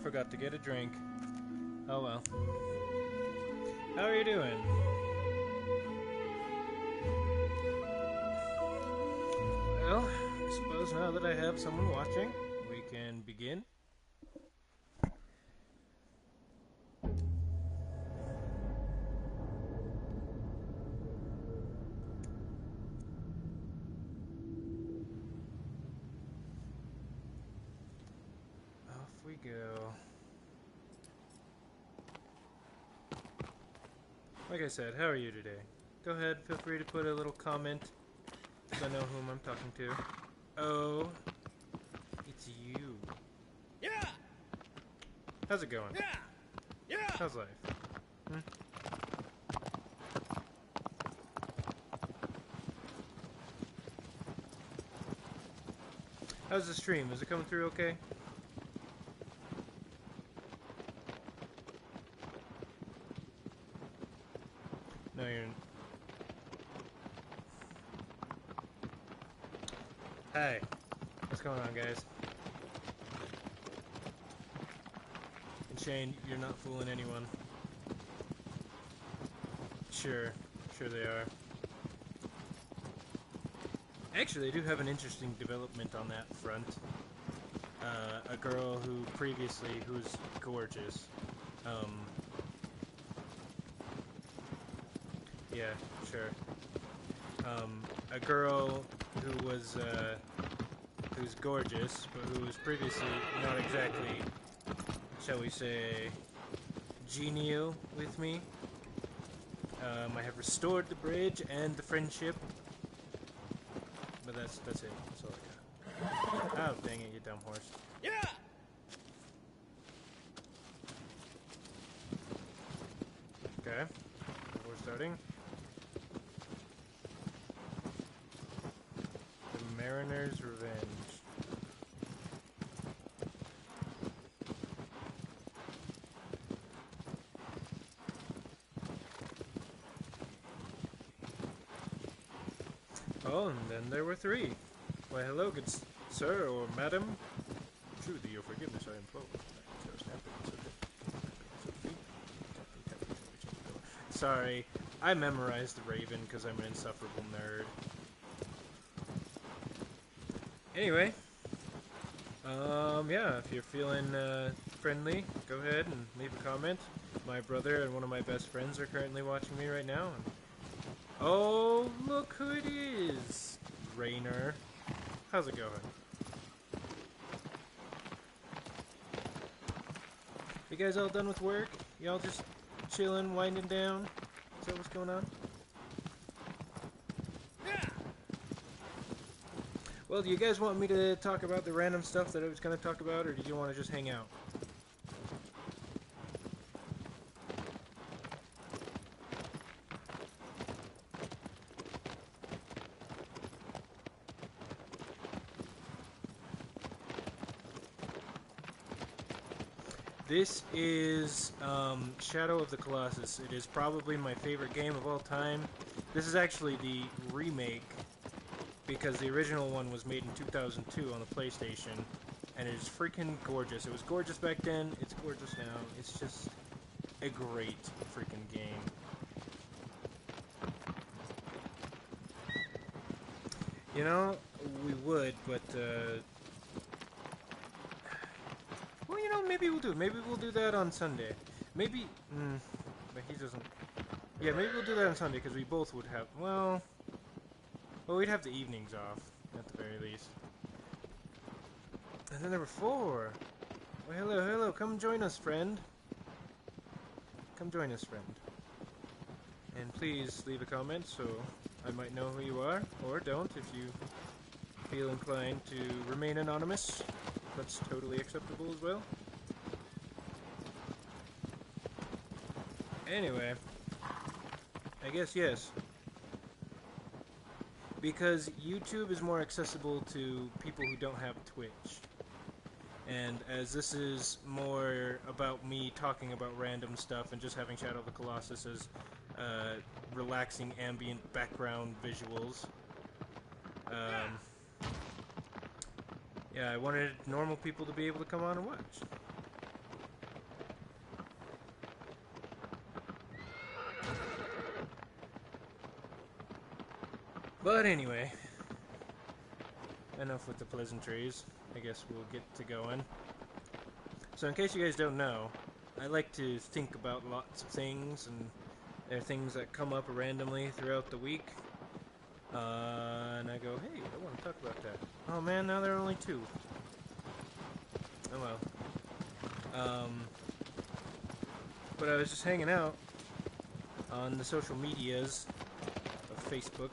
forgot to get a drink. Oh well. How are you doing? Well, I suppose now that I have someone watching, we can begin. Off we go. Like I said, how are you today? Go ahead, feel free to put a little comment so I know whom I'm talking to. Oh, it's you. Yeah! How's it going? Yeah! Yeah! How's life? Hmm? How's the stream? Is it coming through okay? No, you're... Hey, what's going on, guys? And Shane, you're not fooling anyone. Sure they are. Actually, they do have an interesting development on that front. A girl who previously, who's gorgeous. Yeah, sure. A girl who was, who's gorgeous, but who was previously not exactly, shall we say, genial with me. I have restored the bridge and the friendship. But that's it. That's all I got. Oh, dang it, you dumb horse. Yeah! Okay. We're starting. The Mariner's Revenge. Oh, and then there were three. Why, hello, good sir or madam. Truly, your forgiveness I implore. Sorry, I memorized the Raven because I'm an insufferable nerd. Anyway, yeah, if you're feeling friendly, go ahead and leave a comment. My brother and one of my best friends are currently watching me right now. And oh, look who it is! Rainer. How's it going? You guys all done with work? Y'all just chilling, winding down? Is that what's going on? Yeah! Well, do you guys want me to talk about the random stuff that I was going to talk about, or did you want to just hang out? This is Shadow of the Colossus. It is probably my favorite game of all time. This is actually the remake, because the original one was made in 2002 on the PlayStation, and it is freaking gorgeous. It was gorgeous back then, it's gorgeous now. It's just a great freaking game. You know, we would, but well, you know, maybe we'll do it. Maybe we'll do that on Sunday. Maybe, but he doesn't. Yeah, maybe we'll do that on Sunday, because we both would have, well, we'd have the evenings off, at the very least. And then there were four. Well, hello, come join us, friend. Come join us, friend. And please leave a comment so I might know who you are, or don't if you feel inclined to remain anonymous. That's totally acceptable as well. Anyway, I guess yes. Because YouTube is more accessible to people who don't have Twitch. And as this is more about me talking about random stuff and just having Shadow of the Colossus as relaxing ambient background visuals, yeah, I wanted normal people to be able to come on and watch. But anyway, enough with the pleasantries. I guess we'll get to going. So in case you guys don't know, I like to think about lots of things, and there are things that come up randomly throughout the week. And I go, hey, I want to talk about that. Oh man, now there are only 2. Oh well. But I was just hanging out on the social medias of Facebook,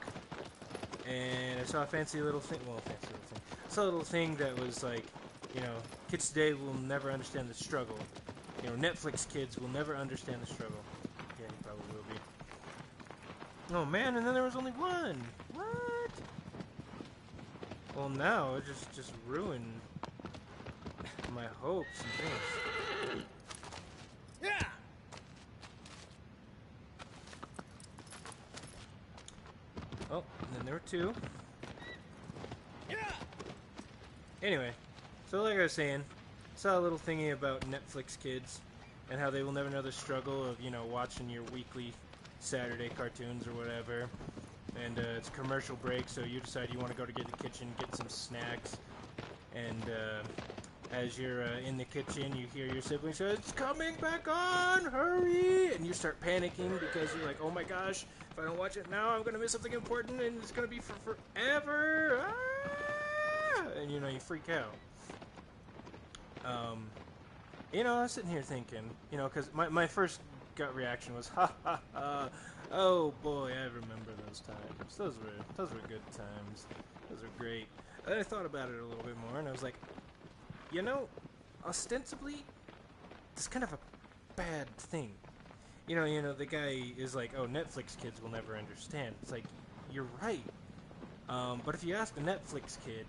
and I saw a fancy little thing. Well, fancy little thing. I saw a little thing that was like, you know, kids today will never understand the struggle. You know, Netflix kids will never understand the struggle. Yeah, he probably will be. Oh man, and then there was only 1. What? Well, now it just ruined my hopes and things. Yeah! Oh, and then there were 2. Yeah! Anyway, so like I was saying, saw a little thingy about Netflix kids and how they will never know the struggle of, you know, watching your weekly Saturday cartoons or whatever. And it's commercial break, so you decide you want to go to get the kitchen, get some snacks, and as you're in the kitchen, you hear your sibling say, "It's coming back on! Hurry!" And you start panicking because you're like, "Oh my gosh, if I don't watch it now, I'm gonna miss something important, and it's gonna be for forever!" Ah! And you know, you freak out. You know, I was sitting here thinking, you know, because my first gut reaction was, ha ha ha, oh boy, I remember those times. Those were good times. Those were great. And I thought about it a little bit more, and I was like, you know, ostensibly, it's kind of a bad thing. You know, the guy is like, oh, Netflix kids will never understand. It's like, you're right. But if you ask a Netflix kid,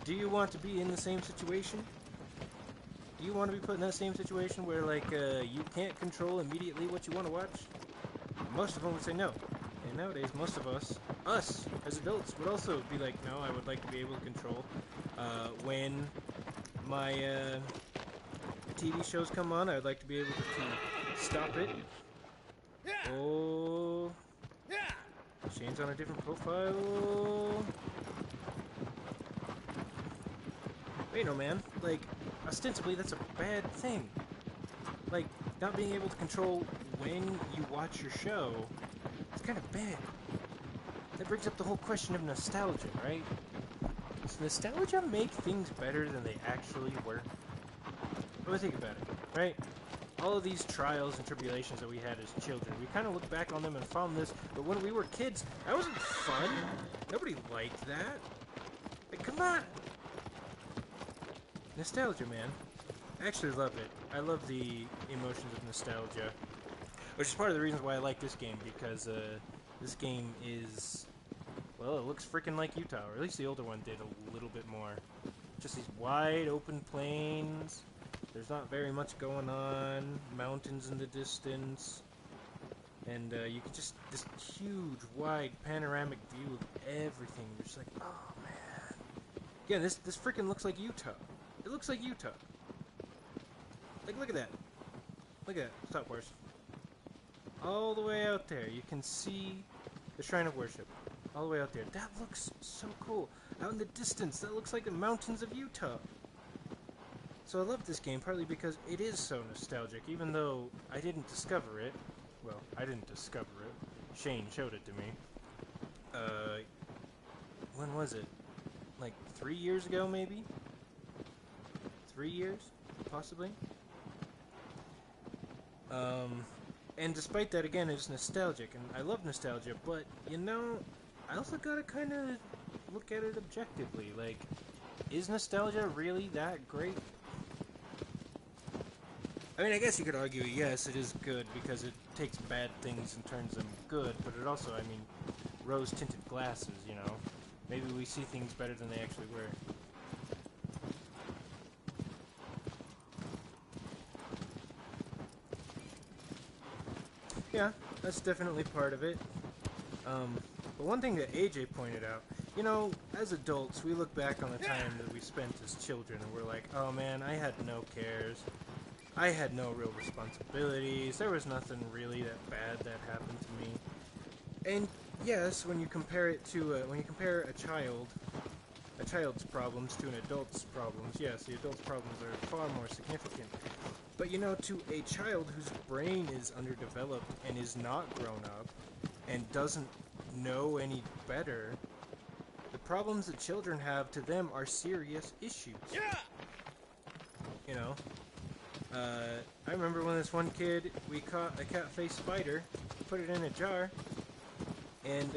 do you want to be in the same situation? Do you want to be put in that same situation where, like, you can't control immediately what you want to watch? Most of them would say no. And nowadays, most of us as adults, would also be like, no, I would like to be able to control when my TV shows come on. I would like to be able to stop it. Yeah! Oh, Yeah! Shane's on a different profile. Wait, no, man. Like, ostensibly, that's a bad thing. Like, not being able to control when you watch your show, it's kind of bad. That brings up the whole question of nostalgia, right? Does nostalgia make things better than they actually were? What do you think about it, right? All of these trials and tribulations that we had as children, we kind of look back on them and found this, but when we were kids, that wasn't fun. Nobody liked that. Like, come on. Nostalgia, man. I actually love it. I love the emotions of nostalgia. Which is part of the reasons why I like this game, because this game is, well, it looks freaking like Utah, or at least the older one did a little bit more. Just these wide open plains. There's not very much going on. Mountains in the distance. And you can just, this huge, wide, panoramic view of everything. You're just like, oh, man. Again, this freaking looks like Utah. It looks like Utah. Like, look at that. Look at that. Stop horse. All the way out there, you can see the Shrine of Worship. All the way out there. That looks so cool. Out in the distance, that looks like the mountains of Utah. So I love this game, partly because it is so nostalgic, even though I didn't discover it. Well, I didn't discover it. Shane showed it to me. When was it? Like 3 years ago, maybe? 3 years? Possibly? And despite that, again, it's nostalgic, and I love nostalgia, but, you know, I also gotta kind of look at it objectively. Like, is nostalgia really that great? I mean, I guess you could argue, yes, it is good, because it takes bad things and turns them good, but it also, I mean, rose-tinted glasses, you know? Maybe we see things better than they actually were. Yeah, that's definitely part of it. But one thing that AJ pointed out, you know, as adults, we look back on the time that we spent as children, and we're like, oh man, I had no cares. I had no real responsibilities. There was nothing really that bad that happened to me. And yes, when you compare it to when you compare a child's problems to an adult's problems, yes, the adult's problems are far more significant. But you know, to a child whose brain is underdeveloped and is not grown up and doesn't know any better, the problems that children have to them are serious issues. Yeah! You know, I remember when this one kid, we caught a cat-faced spider, put it in a jar, and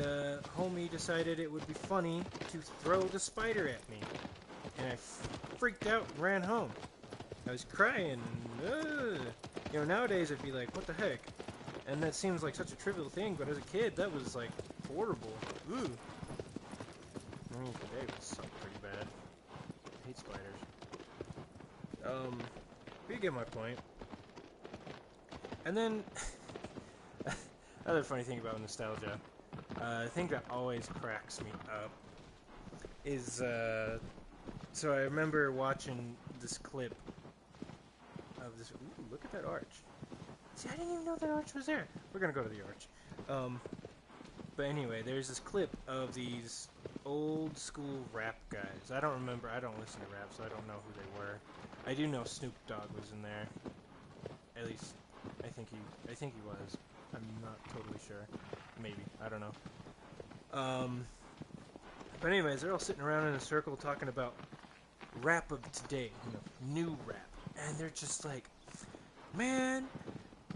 homie decided it would be funny to throw the spider at me. And I freaked out and ran home. I was crying. You know, nowadays I'd be like, what the heck? And that seems like such a trivial thing, but as a kid, that was like horrible. Ooh. I mean, today would suck pretty bad. I hate spiders. But you get my point. And then, another funny thing about nostalgia, the thing that always cracks me up is, so I remember watching this clip of this. Ooh, look at that arch. See, I didn't even know that arch was there. We're gonna go to the arch. But anyway, there's this clip of these old school rap guys. I don't listen to rap, so I don't know who they were. I do know Snoop Dogg was in there. At least, I think he was. I'm not totally sure. Maybe. I don't know. But anyways, they're all sitting around in a circle talking about rap of today, you know, new rap. And they're just like, man,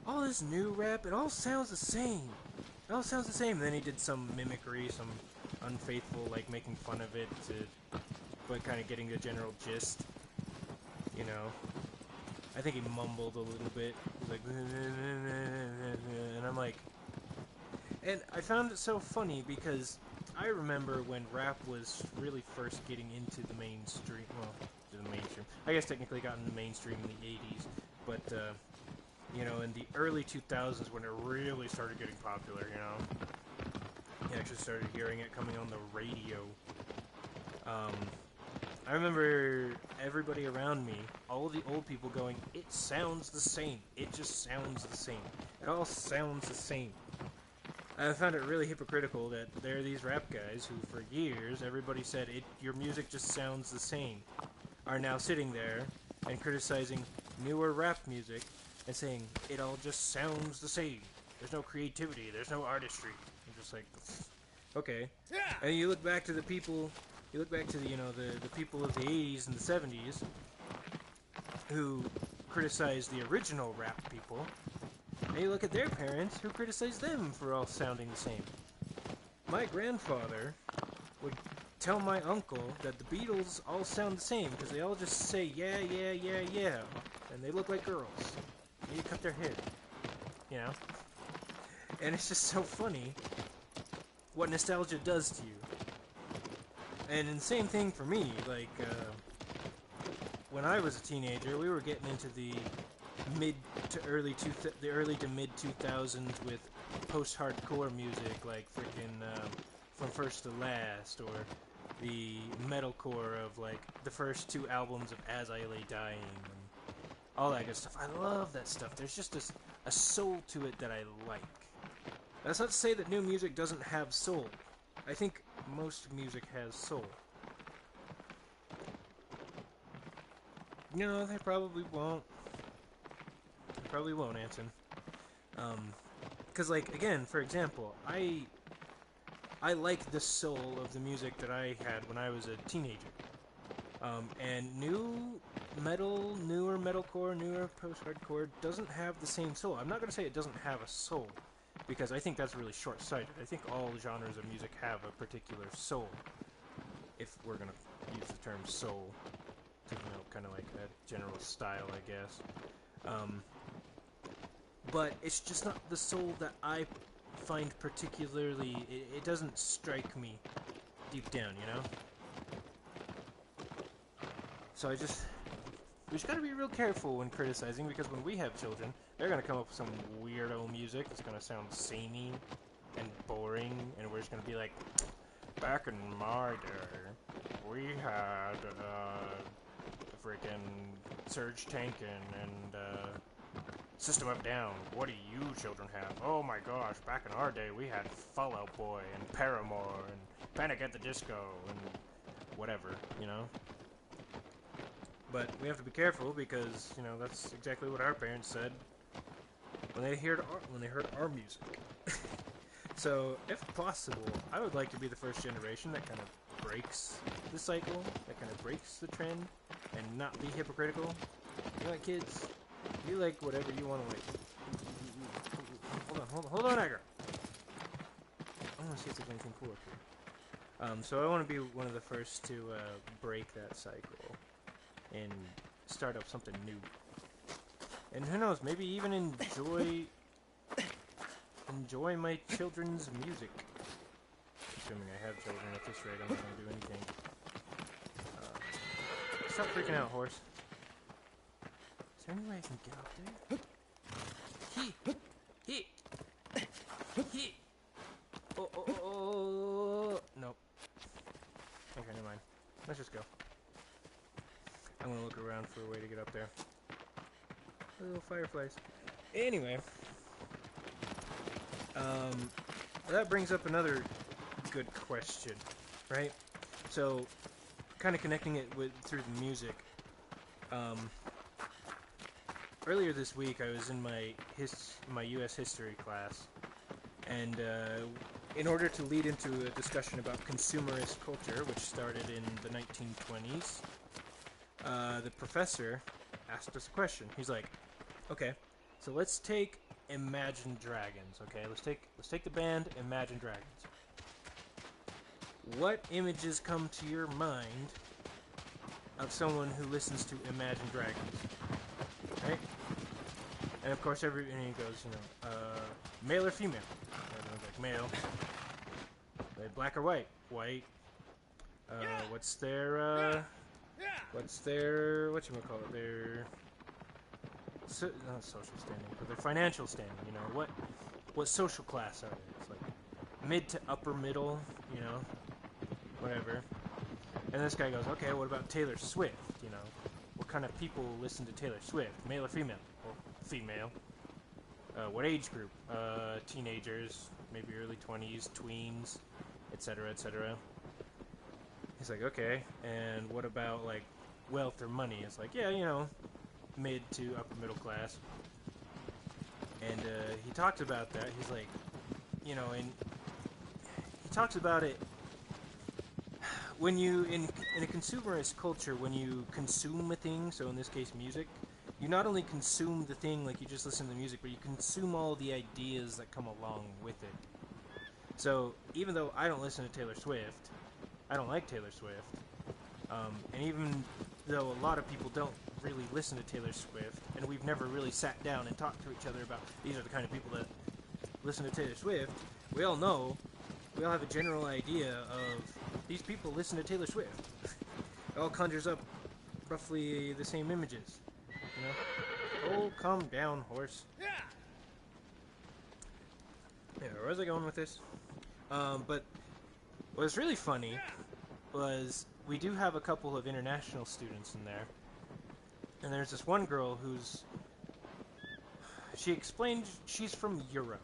all this new rap, it all sounds the same. It all sounds the same. And then he did some mimicry, some unfaithful, like, making fun of it, but kind of getting the general gist. You know, I think he mumbled a little bit. He's like, and I'm like, and I found it so funny because I remember when rap was really first getting into the mainstream. Well, to the mainstream. I guess technically got into the mainstream in the 80s, but you know, in the early 2000s when it really started getting popular, you know, you actually started hearing it coming on the radio. I remember everybody around me, all the old people going, it sounds the same. It just sounds the same. It all sounds the same. I found it really hypocritical that there are these rap guys who, for years, everybody said, your music just sounds the same, are now sitting there and criticizing newer rap music and saying, it all just sounds the same. There's no creativity. There's no artistry. I'm just like, okay. Yeah! And you look back to the people... You look back to the, you know, the people of the 80s and the 70s who criticized the original rap people, and you look at their parents who criticized them for all sounding the same. My grandfather would tell my uncle that the Beatles all sound the same because they all just say yeah, yeah, yeah, yeah, and they look like girls. And you cut their hair, you know? And it's just so funny what nostalgia does to you. And the same thing for me, like, when I was a teenager, we were getting into the early to mid 2000s with post-hardcore music, like freaking From First to Last, or the metalcore of, like, the first two albums of As I Lay Dying, and all that good stuff. I love that stuff. There's just a soul to it that I like. That's not to say that new music doesn't have soul. I think most music has soul. No, they probably won't. They probably won't, Anson. Because, like, again, for example, I like the soul of the music that I had when I was a teenager. And newer metalcore, newer post-hardcore doesn't have the same soul. I'm not going to say it doesn't have a soul, because I think that's really short-sighted. I think all genres of music have a particular soul, if we're going to use the term soul to denote kind of like a general style, I guess. But it's just not the soul that I find particularly... It doesn't strike me deep down, you know? So we just gotta be real careful when criticizing, because when we have children, they're gonna come up with some weirdo music that's gonna sound samey and boring, and we're just gonna be like, back in my day, we had freaking Serge Tankin and System of a Down. What do you children have? Oh my gosh, back in our day we had Fall Out Boy and Paramore and Panic at the Disco and whatever, you know? But we have to be careful because, you know, that's exactly what our parents said when they heard our music. So, if possible, I would like to be the first generation that kind of breaks the cycle, that kind of breaks the trend, and not be hypocritical. You know what, kids? You like whatever you want to like. Hold on, Agar. I want to see if there's anything cool up here. So I want to be one of the first to break that cycle and start up something new. And who knows, maybe even enjoy my children's music. Assuming I have children at this rate, I'm not going to do anything. Stop freaking out, horse. Is there any way I can get up there? He. Oh. Nope. Okay, never mind. Let's just go. I'm gonna look around for a way to get up there. Little fireflies. Anyway. That brings up another good question, right? So, kind of connecting it through the music. Earlier this week, I was in my U.S. history class, and in order to lead into a discussion about consumerist culture, which started in the 1920s, the professor asked us a question. He's like, "Okay, so let's take Imagine Dragons. Okay, let's take the band Imagine Dragons. What images come to your mind of someone who listens to Imagine Dragons?" Right? And of course, and he goes, you know, male or female? Everyone's like, male. Like, black or white? White. What's their, whatchamacallit, their, not social standing, but their financial standing, you know, what social class are they? It's like mid to upper middle, you know, whatever. And this guy goes, okay, what about Taylor Swift, you know? What kind of people listen to Taylor Swift? Male or female? Well, female. What age group? Teenagers, maybe early 20s, tweens, etc., etc. He's like, okay, and what about, like, wealth or money? It's like, yeah, you know, mid to upper middle class. And he talks about that. He's like, you know, and he talks about it when you, in a consumerist culture, when you consume a thing, so in this case music, you not only consume the thing like you just listen to the music, but you consume all the ideas that come along with it. So even though I don't listen to Taylor Swift, I don't like Taylor Swift, and even though a lot of people don't really listen to Taylor Swift, and we've never really sat down and talked to each other about these are the kind of people that listen to Taylor Swift, we all have a general idea of these people listen to Taylor Swift. It all conjures up roughly the same images, you know? Oh, calm down, horse. Yeah, where was I going with this? But what was really funny was we do have a couple of international students in there. And there's this one girl she explained she's from Europe.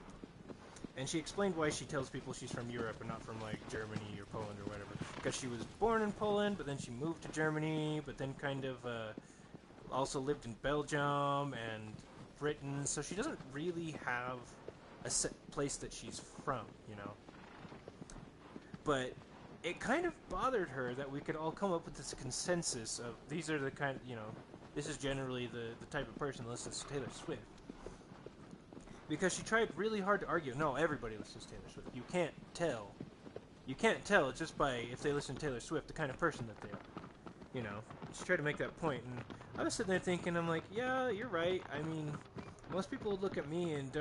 And she explained why she tells people she's from Europe and not from, like, Germany or Poland or whatever. Because she was born in Poland, but then she moved to Germany, but then kind of also lived in Belgium and Britain. So she doesn't really have a set place that she's from, you know. But it kind of bothered her that we could all come up with this consensus of these are the kind, you know, this is generally the type of person that listens to Taylor Swift. Because she tried really hard to argue, no, everybody listens to Taylor Swift. You can't tell. You can't tell just by, if they listen to Taylor Swift, the kind of person that they are. You know, she tried to make that point, and I was sitting there thinking, I'm like, yeah, you're right. I mean, most people would look at me and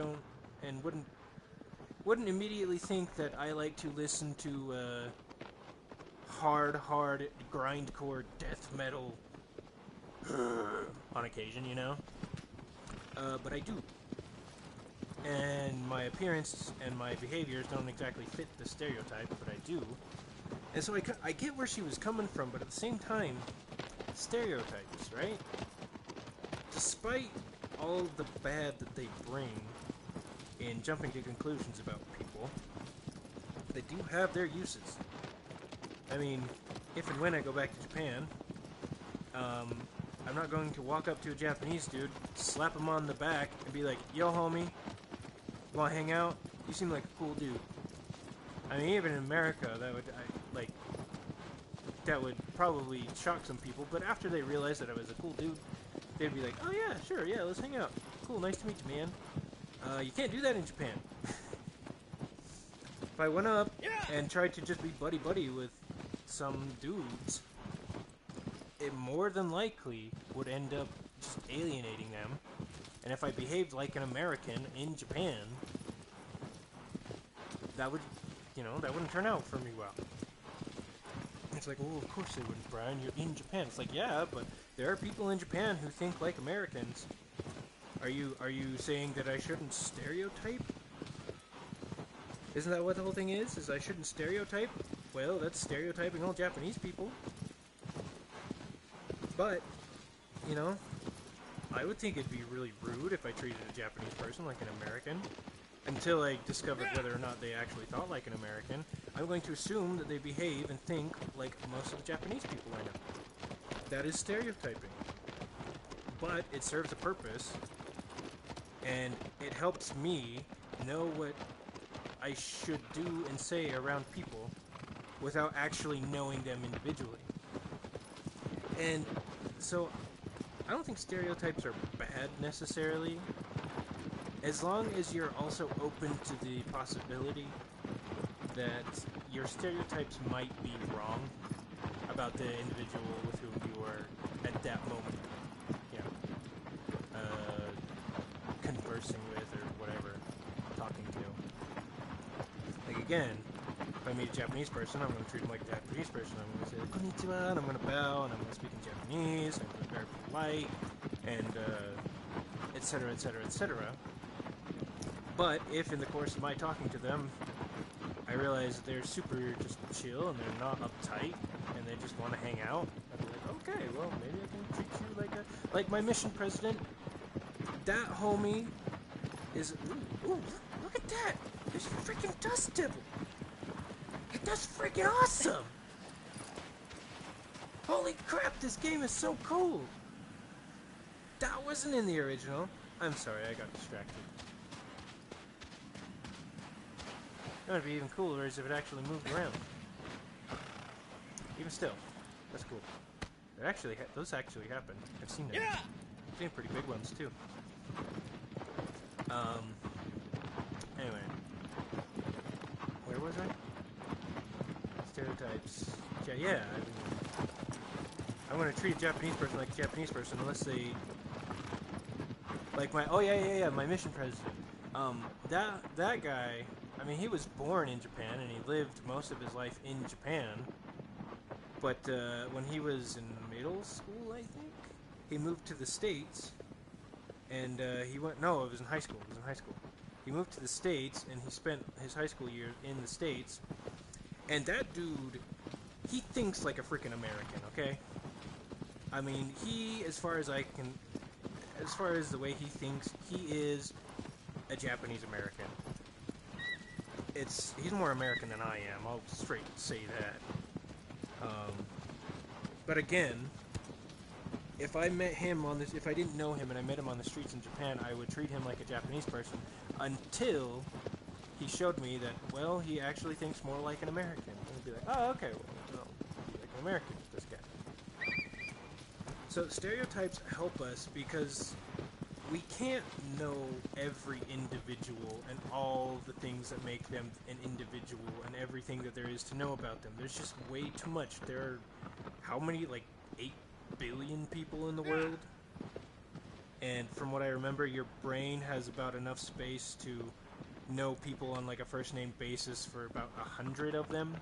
wouldn't immediately think that I like to listen to hard grindcore death metal on occasion, you know? But I do. And my appearance and my behaviors don't exactly fit the stereotype, but I do. And so I get where she was coming from, but at the same time, stereotypes, right? Despite all the bad that they bring in jumping to conclusions about people, they do have their uses. I mean, if and when I go back to Japan, I'm not going to walk up to a Japanese dude, slap him on the back, and be like, "Yo, homie, you wanna hang out? You seem like a cool dude." I mean, even in America, that would probably shock some people. But after they realized that I was a cool dude, they'd be like, "Oh yeah, sure, yeah, let's hang out. Cool, nice to meet you, man." You can't do that in Japan. If I went up and tried to just be buddy-buddy with some dudes, it more than likely would end up just alienating them. And if I behaved like an American in Japan, that wouldn't turn out for me well. It's like, well, of course they wouldn't, Brian. You're in Japan. It's like, yeah, but there are people in Japan who think like Americans. Are you saying that I shouldn't stereotype? Isn't that what the whole thing is? Is I shouldn't stereotype? Well, that's stereotyping all Japanese people. But, I would think it'd be really rude if I treated a Japanese person like an American. Until I discovered whether or not they actually thought like an American, I'm going to assume that they behave and think like most of the Japanese people I know. That is stereotyping. But it serves a purpose, and it helps me know what I should do and say around people without actually knowing them individually. And so, I don't think stereotypes are bad necessarily, as long as you're also open to the possibility that your stereotypes might be wrong about the individual with whom you are at that moment, conversing with or whatever, talking to. Like again, if I meet a Japanese person, I'm going to treat them like a Japanese person. I'm going to say konnichiwa, and I'm going to bow, and I'm going to speak in Japanese, and I'm going to be very polite, and etc., etc., etc. But if in the course of my talking to them, I realize that they're super just chill and they're not uptight and they just want to hang out, I'd be like, okay, well, maybe I can treat you like my mission president. That homie is, ooh, look at that! There's a freaking dust devil! That's freaking awesome! Holy crap, this game is so cool! That wasn't in the original. I'm sorry, I got distracted. That would be even cooler is if it actually moved around. Even still, that's cool. Those actually happen. I've seen them. I've seen pretty big ones too. Anyway, where was I? Stereotypes. Yeah. I want to treat a Japanese person like a Japanese person unless they like my my mission president. That guy. I mean, he was born in Japan, and he lived most of his life in Japan. But when he was in middle school, I think, he moved to the States, and he went... No, it was in high school. He moved to the States, and he spent his high school years in the States. And that dude, he thinks like a freaking American, okay? I mean, as far as the way he thinks, he is a Japanese American. He's more American than I am. I'll straight say that. But again, if I didn't know him and I met him on the streets in Japan, I would treat him like a Japanese person until he showed me that, well, he actually thinks more like an American. And I'd be like, oh, okay, well, I'll be like an American with this guy. So stereotypes help us because we can't know every individual and all the things that make them an individual and everything that there is to know about them. There's just way too much. There are, how many, like 8 billion people in the world? And from what I remember, your brain has about enough space to know people on like a first name basis for about 100 of them.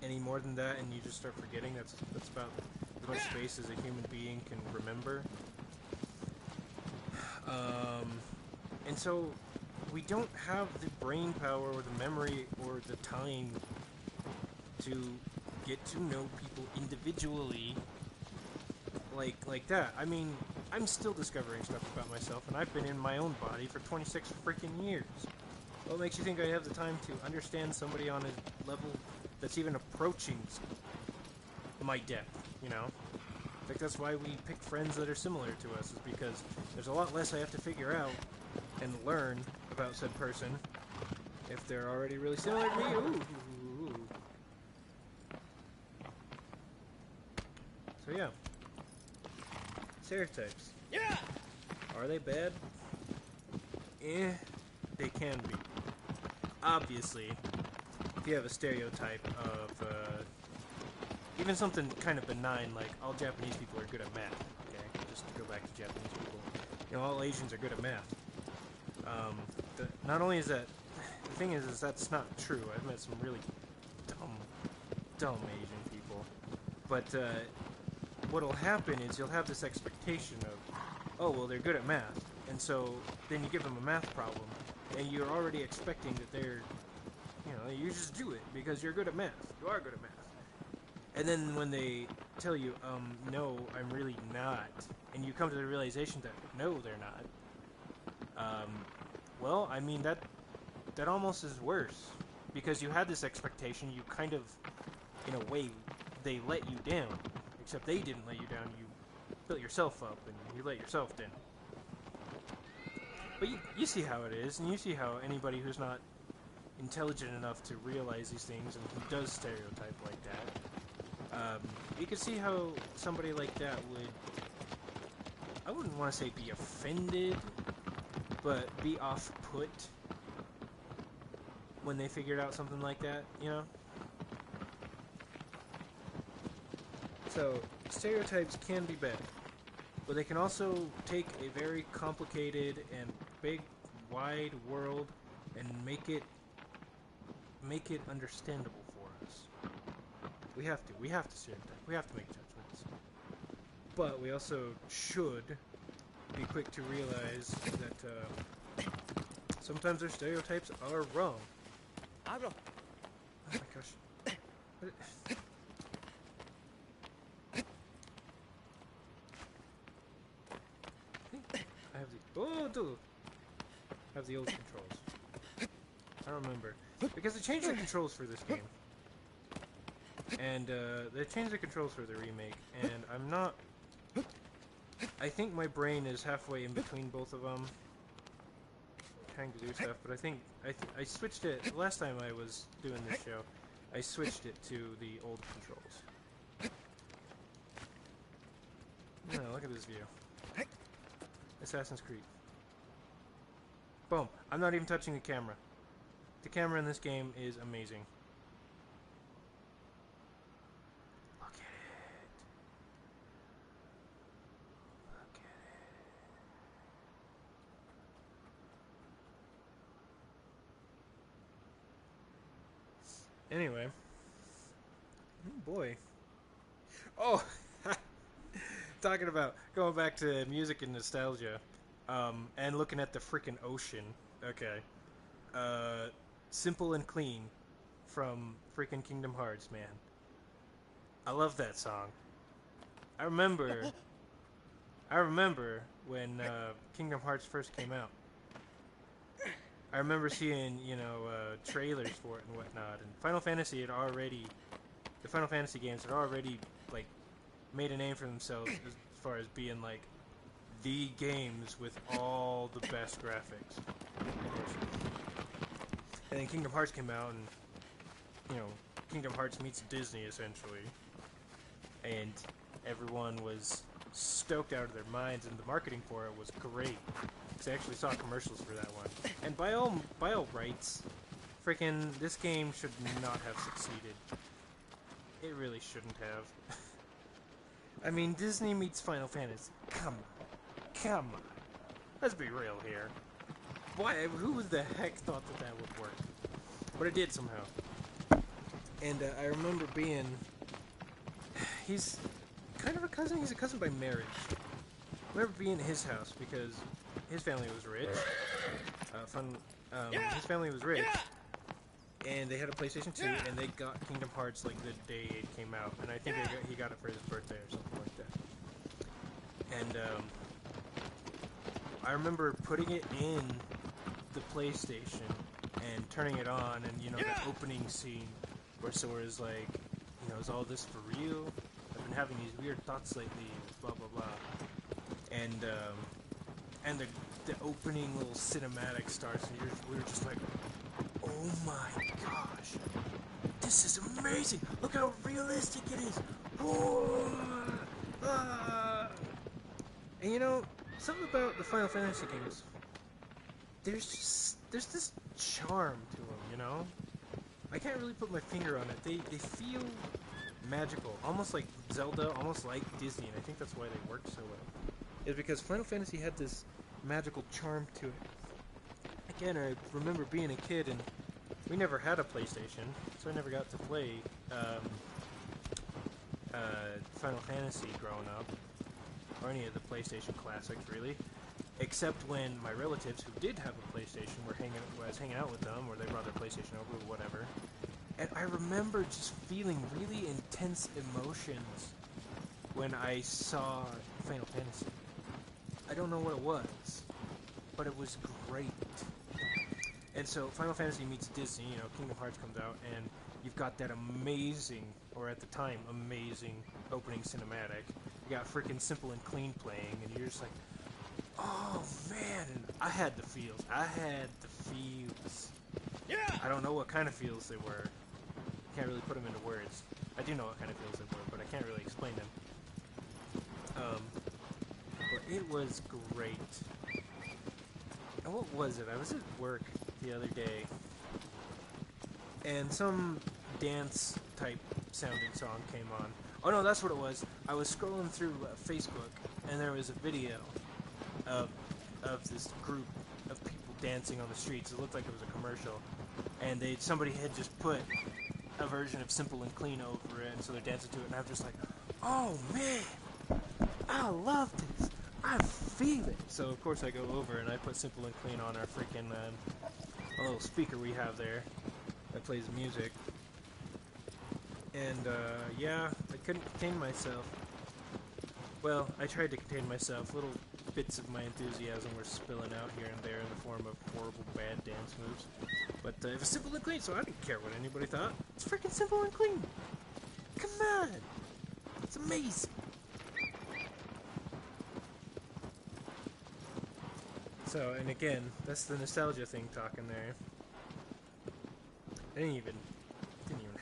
Any more than that and you just start forgetting, that's about as much space as a human being can remember. And so we don't have the brain power or the memory or the time to get to know people individually like that. I mean, I'm still discovering stuff about myself, and I've been in my own body for 26 freaking years. What makes you think I have the time to understand somebody on a level that's even approaching my depth, you know? I think that's why we pick friends that are similar to us, is because there's a lot less I have to figure out and learn about said person if they're already really similar to me. Ooh. So yeah. Stereotypes. Yeah! Are they bad? They can be. Obviously, if you have a stereotype of, even something kind of benign, like all Japanese people are good at math, okay? Just to go back to Japanese people. You know, all Asians are good at math. Not only is that, the thing is that's not true. I've met some really dumb Asian people. But, what'll happen is you'll have this expectation of, oh, well, they're good at math. And so, then you give them a math problem, and you're already expecting that they're, you know, you just do it because you're good at math. You are good at math. And then when they tell you, no, I'm really not, and you come to the realization that, no, they're not, well, I mean, that almost is worse. Because you had this expectation, you kind of, in a way, they let you down. Except they didn't let you down, you built yourself up, and you let yourself down. But you see how it is, and you see how anybody who's not intelligent enough to realize these things, and who does stereotype like that, you can see how somebody like that would, I wouldn't want to say be offended, but be off-put when they figured out something like that, you know? So, stereotypes can be bad, but they can also take a very complicated and big, wide world and make it understandable for us. We have to stereotype. We have to make judgments. But we also should be quick to realize that sometimes our stereotypes are wrong. Oh my gosh. I have the old controls. I don't remember. Because they changed the controls for this game. And, they changed the controls for the remake, and I'm not... I think my brain is halfway in between both of them. Trying to do stuff, but I think... I switched it... Last time I was doing this show, I switched it to the old controls. No, look at this view. Assassin's Creed. Boom. I'm not even touching the camera. The camera in this game is amazing. Look at it. Look at it. Anyway. Oh boy. Oh! Talking about going back to music and nostalgia. And looking at the freaking ocean. Okay. Simple and Clean from freaking Kingdom Hearts, man. I love that song. I remember when Kingdom Hearts first came out. I remember seeing, you know, trailers for it and whatnot, and the Final Fantasy games had already, like, made a name for themselves as far as being, like, the games with all the best graphics. And then Kingdom Hearts came out, and, you know, Kingdom Hearts meets Disney, essentially. And everyone was stoked out of their minds, and the marketing for it was great. Because I actually saw commercials for that one. And by all rights, freaking, this game should not have succeeded. It really shouldn't have. I mean, Disney meets Final Fantasy. Come on. Let's be real here. Why? Who the heck thought that would work? But it did somehow. And I remember being... He's kind of a cousin. He's a cousin by marriage. I remember being at his house because his family was rich. His family was rich. And they had a PlayStation 2, and they got Kingdom Hearts like the day it came out. And I think he got it for his birthday or something like that. And I remember putting it in the PlayStation and turning it on, and you know, Yeah. the opening scene where Sora's like, you know, is all this for real? I've been having these weird thoughts lately, blah blah blah. And the opening little cinematic starts, and we were just like, oh my gosh, this is amazing! Look how realistic it is! Whoa! Ah! And you know, something about the Final Fantasy games, there's this charm to them, you know? I can't really put my finger on it. They feel magical, almost like Zelda, almost like Disney, and I think that's why they work so well. Is because Final Fantasy had this magical charm to it. Again, I remember being a kid, and we never had a PlayStation, so I never got to play Final Fantasy growing up, or any of the PlayStation classics, really. Except when my relatives who did have a PlayStation I was hanging out with them, or they brought their PlayStation over, or whatever. And I remember just feeling really intense emotions when I saw Final Fantasy. I don't know what it was, but it was great. And so Final Fantasy meets Disney, you know, Kingdom Hearts comes out, and you've got that amazing, or at the time, amazing opening cinematic. You got freaking Simple and Clean playing, and you're just like, oh man, and I had the feels. Yeah. I don't know what kind of feels they were. Can't really put them into words. I do know what kind of feels they were, but I can't really explain them. But it was great. And what was it? I was at work the other day, and some dance type sounding song came on. Oh no, that's what it was. I was scrolling through Facebook, and there was a video of this group of people dancing on the streets. It looked like it was a commercial, and somebody had just put a version of Simple and Clean over it, and so they're dancing to it, and I'm just like, oh man, I love this. I feel it. So of course I go over and I put Simple and Clean on our freaking a little speaker we have there that plays music. And yeah, I couldn't contain myself. Well, I tried to contain myself. Little bits of my enthusiasm were spilling out here and there in the form of horrible bad dance moves. But it was Simple and Clean, so I didn't care what anybody thought. It's freaking Simple and Clean. Come on. It's amazing. So, and again, that's the nostalgia thing talking there. I didn't even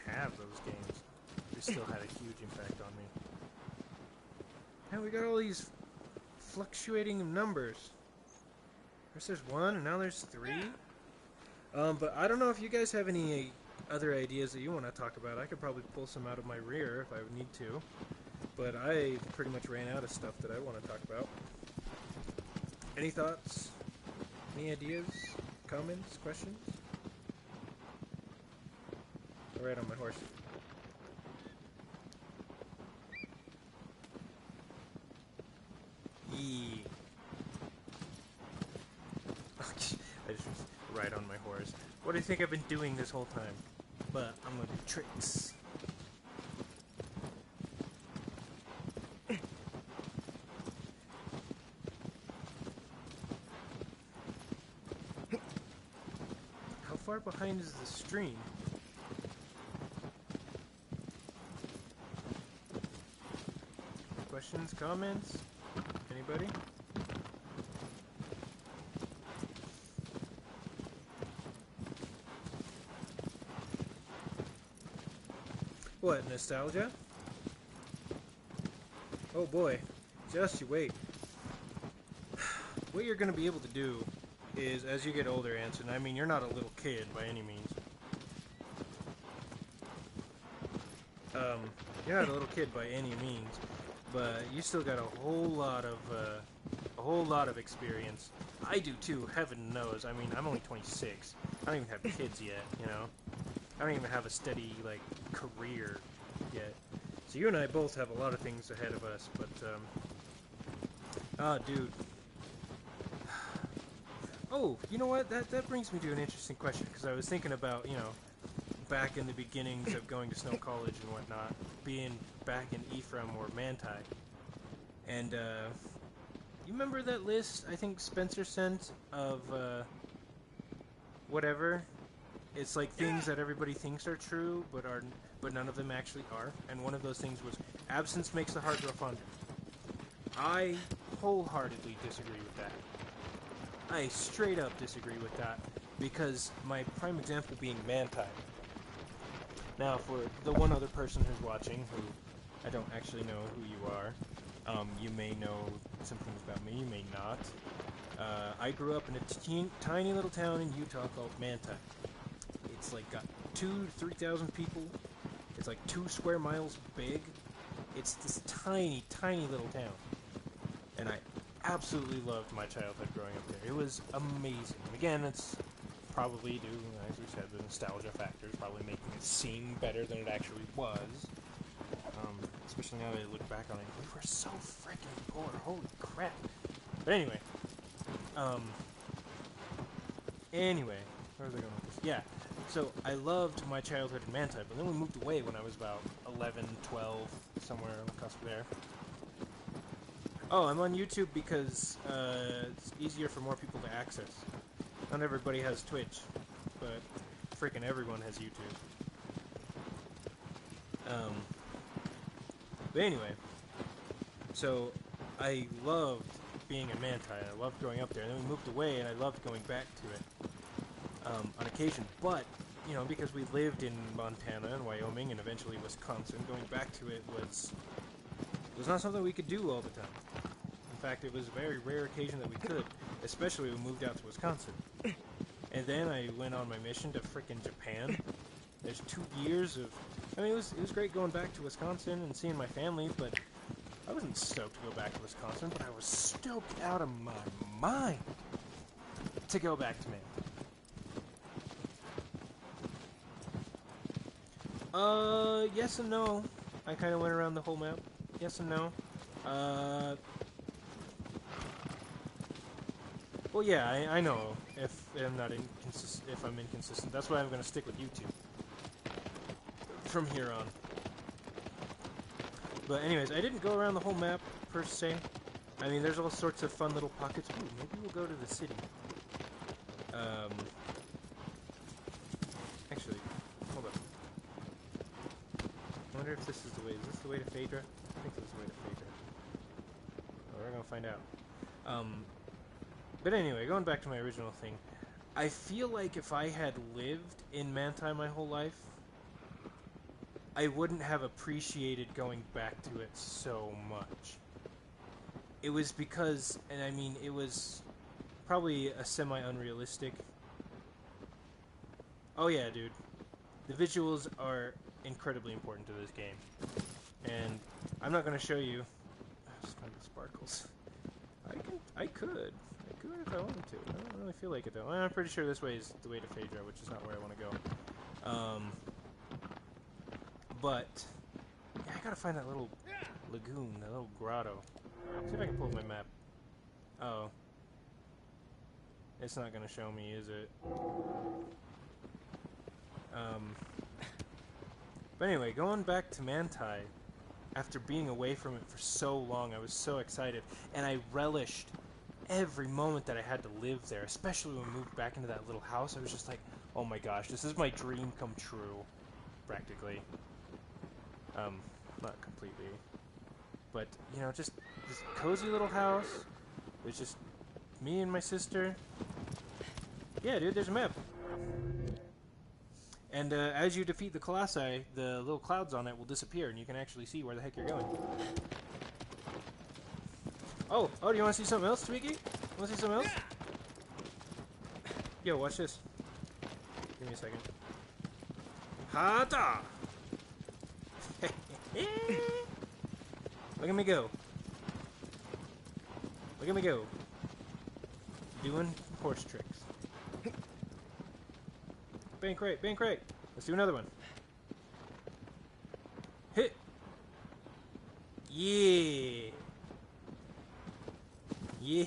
have those games. They still had a huge impact on me. Now we got all these fluctuating numbers. First there's 1, and now there's 3. But I don't know if you guys have any other ideas that you want to talk about. I could probably pull some out of my rear if I would need to. But I pretty much ran out of stuff that I want to talk about. Any thoughts? Any ideas? Comments? Questions? I'll ride on my horse. Yee. I just ride on my horse. What do you think I've been doing this whole time? But I'm gonna do tricks. How far behind is the stream? Questions, comments? Anybody? What, nostalgia? Oh boy, just you wait. What you're going to be able to do is, as you get older, Anson, I mean, you're not a little kid by any means. You're not a little kid by any means, but you still got a whole lot of experience. I do too, heaven knows. I mean, I'm only 26. I don't even have kids yet, you know? I don't even have a steady, like, career yet. So you and I both have a lot of things ahead of us, but, dude. Oh, you know what? That brings me to an interesting question, because I was thinking about, you know, back in the beginnings of going to Snow College and whatnot, being back in Ephraim or Manti. And, You remember that list I think Spencer sent of whatever? It's like things that everybody thinks are true, but none of them actually are. And one of those things was absence makes the heart grow fonder. I wholeheartedly disagree with that. I straight up disagree with that because my prime example being Manti. Now, for the one other person who's watching, who I don't actually know who you are, you may know some things about me, you may not. I grew up in a tiny little town in Utah called Manti. It's like got 2,000 to 3,000 people. It's like 2 square miles big. It's this tiny, tiny little town. And I absolutely loved my childhood growing up there. It was amazing. Again, it's probably due, as we said, the nostalgia factors, probably making it seem better than it actually was. Especially now that I look back on it, we were so freaking poor. Holy crap. But anyway. Anyway, where was I going with this? Yeah. So I loved my childhood in Manti, but then we moved away when I was about 11, 12, somewhere on the cusp there. Oh, I'm on YouTube because it's easier for more people to access. Not everybody has Twitch, but freaking everyone has YouTube. But anyway, so I loved being in Manti. I loved growing up there, and then we moved away, and I loved going back to it on occasion. But you know, because we lived in Montana and Wyoming and eventually Wisconsin, going back to it was not something we could do all the time. In fact, it was a very rare occasion that we could, especially when we moved out to Wisconsin. And then I went on my mission to frickin' Japan. There's 2 years of... I mean, it was great going back to Wisconsin and seeing my family, but I wasn't stoked to go back to Wisconsin, but I was stoked out of my mind to go back to Maine. Yes and no. I kind of went around the whole map. Yes and no. Well, yeah, I know if I'm inconsistent. That's why I'm going to stick with YouTube from here on. But anyways, I didn't go around the whole map per se. I mean, there's all sorts of fun little pockets. Ooh, maybe we'll go to the city. Actually, hold up. I wonder if this is the way. Is this the way to Phaedra? I think this is the way to Phaedra. Well, we're gonna find out. But anyway, going back to my original thing, I feel like if I had lived in Manti my whole life, I wouldn't have appreciated going back to it so much. It was because, and I mean, it was probably a semi-unrealistic... Oh yeah, dude. The visuals are incredibly important to this game. And I'm not going to show you... Just find the sparkles. I could if I wanted to. I don't really feel like it though. I'm pretty sure this way is the way to Phaedra, which is not where I want to go. But yeah, I gotta find that little lagoon, that little grotto. See if I can pull up my map. Oh, it's not gonna show me, is it? But anyway, going back to Manti, after being away from it for so long, I was so excited, and I relished every moment that I had to live there, especially when we moved back into that little house. I was just like, oh my gosh, this is my dream come true, practically. Not completely, but, you know, just this cozy little house. It was just me and my sister. Yeah, dude, there's a map. And as you defeat the Colossi, the little clouds on it will disappear, and you can actually see where the heck you're going. Oh, do you want to see something else, Tweaky? Want to see something else? Yo, watch this. Give me a second. Hata! Look at me go. Look at me go. Doing horse tricks. Bank right, bank right. Let's do another one. Hit. Yeah. Yeah.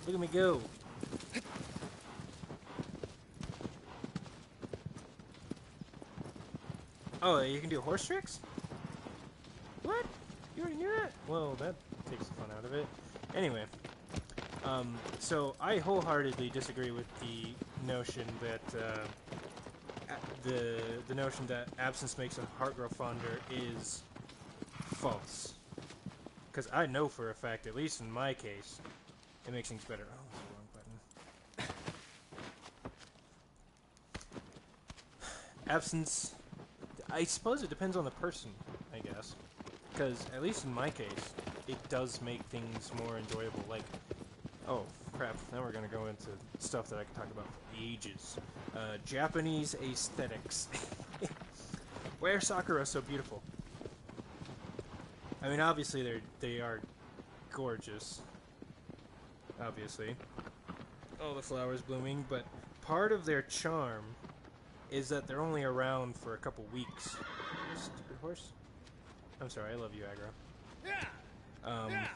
Look at me go. Oh, you can do horse tricks? What? You already knew that? Well, that takes the fun out of it. Anyway, so I wholeheartedly disagree with the notion that the notion that absence makes a heart grow fonder is false. Because I know for a fact, at least in my case, it makes things better. Oh, that's the wrong button. Absence, I suppose it depends on the person, I guess. Because, at least in my case, it does make things more enjoyable. Like, oh, crap, now we're going to go into stuff that I can talk about for ages. Japanese aesthetics. Why are sakura so beautiful? I mean, obviously they are gorgeous. Obviously. All the flowers blooming, but part of their charm is that they're only around for a couple weeks. Stupid horse. I'm sorry, I love you, Aggro.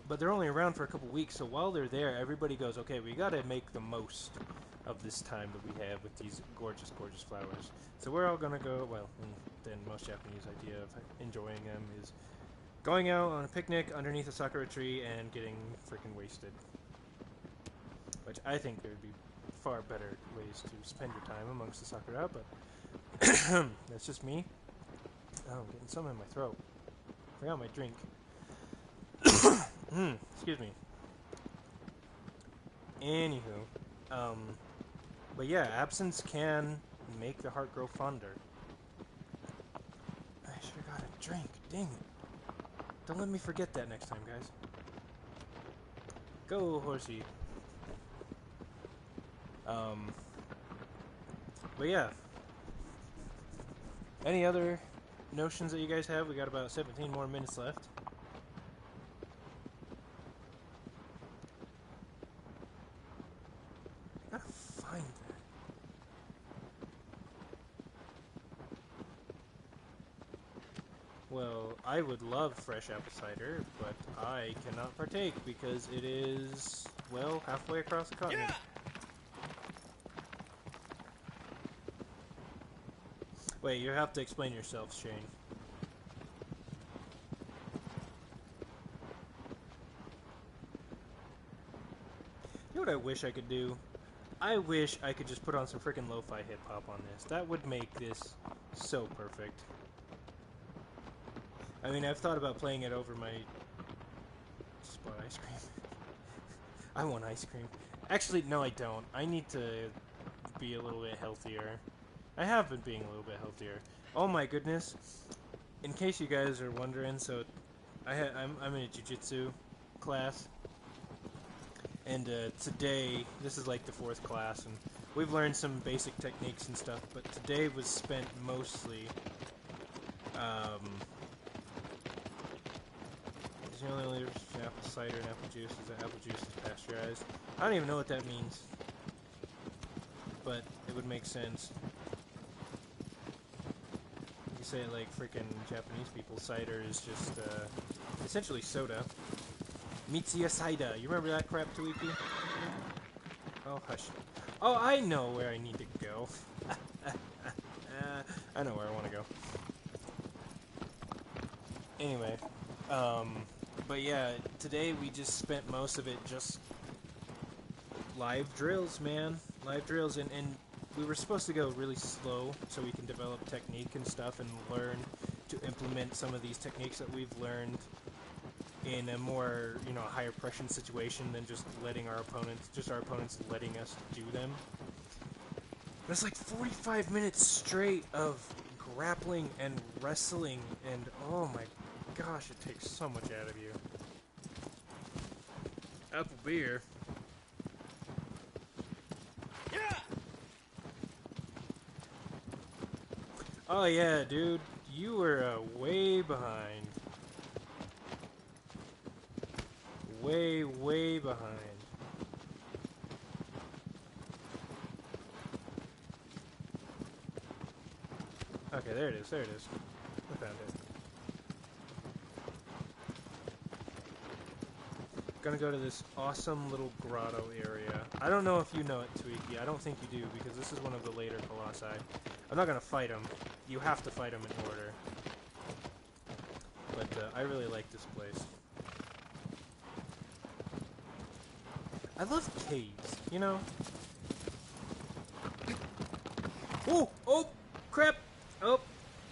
But they're only around for a couple weeks, so while they're there, everybody goes, okay, we gotta make the most of this time that we have with these gorgeous, gorgeous flowers. So we're all gonna go, well, then most Japanese idea of enjoying them is going out on a picnic underneath a sakura tree and getting freaking wasted. Which I think there would be far better ways to spend your time amongst the sakura, but that's just me. Oh, I'm getting some in my throat. Forgot my drink. Excuse me. Anywho, but yeah, absence can make the heart grow fonder. I should have got a drink. Dang it. Don't let me forget that next time, guys. Go, horsey. But yeah. Any other notions that you guys have? We got about 17 more minutes left. I gotta find that. Well, I would love fresh apple cider, but I cannot partake because it is, well, halfway across the continent. Yeah! Wait, you have to explain yourself, Shane. You know what I wish I could do? I wish I could just put on some freaking lo-fi hip-hop on this. That would make this so perfect. I mean, I've thought about playing it over my... Just bought ice cream. I want ice cream. Actually, no I don't. I need to be a little bit healthier. I have been being a little bit healthier. Oh my goodness. In case you guys are wondering, so I'm in a jiu-jitsu class. And today, this is like the 4th class, and we've learned some basic techniques and stuff, but today was spent mostly, the only apple cider and apple juice is that apple juice is pasteurized. I don't even know what that means, but it would make sense. You say it like freaking Japanese people, cider is just, essentially soda. Mitsuya cider. You remember that crap, Tweaky? Oh, hush. Oh, I know where I need to go. I know where I want to go. Anyway, but yeah, today we just spent most of it just live drills, man. Live drills, and we were supposed to go really slow so we can develop technique and stuff and learn to implement some of these techniques that we've learned in a more, you know, higher pressure situation than just letting our opponents letting us do them. But it's like 45 minutes straight of grappling and wrestling, and oh my gosh, it takes so much out of you. Apple beer. Yeah! Oh yeah, dude, you were way behind. Way behind. Okay, there it is, I found it. Gonna go to this awesome little grotto area. I don't know if you know it, Tweaky. I don't think you do, because this is one of the later colossi. I'm not gonna fight him. You have to fight him in order. But I really like this place. I love caves, you know? Oh! Oh! Crap! Oh!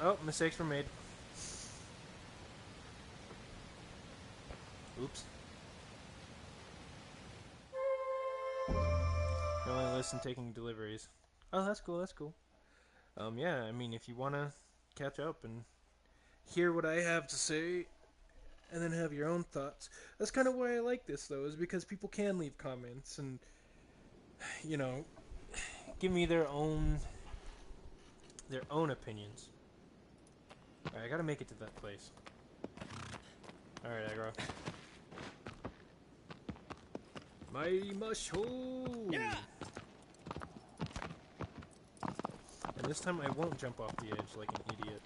Oh, mistakes were made. Oops. No only listen taking deliveries. Oh, that's cool, that's cool. Yeah, I mean, if you want to catch up and hear what I have to say, and then have your own thoughts. That's kind of why I like this, though, is because people can leave comments and, you know, give me their own opinions. Alright, I gotta make it to that place. Alright, aggro. Mighty mushroom! Yeah! And this time I won't jump off the edge like an idiot.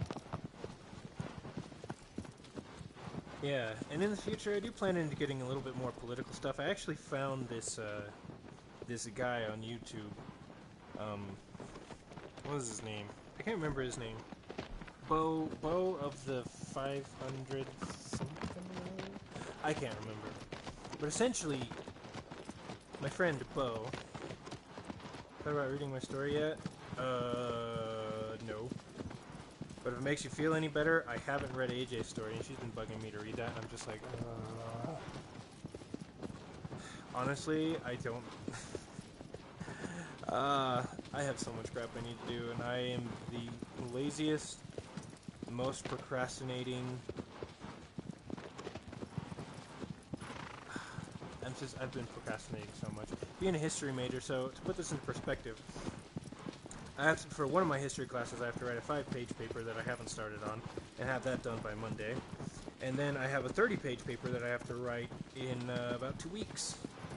Yeah, and in the future I do plan into getting a little bit more political stuff. I actually found this this guy on YouTube. What was his name? I can't remember his name. Bo of the 500 something? I can't remember. But essentially, my friend Bo. Thought about reading my story yet? No. But if it makes you feel any better, I haven't read AJ's story, and she's been bugging me to read that, and I'm just like, honestly, I don't. I have so much crap I need to do, and I am the laziest, most procrastinating. I've been procrastinating so much. Being a history major, so to put this into perspective, for one of my history classes, I have to write a 5-page paper that I haven't started on, and have that done by Monday. And then I have a 30-page paper that I have to write in about 2 weeks.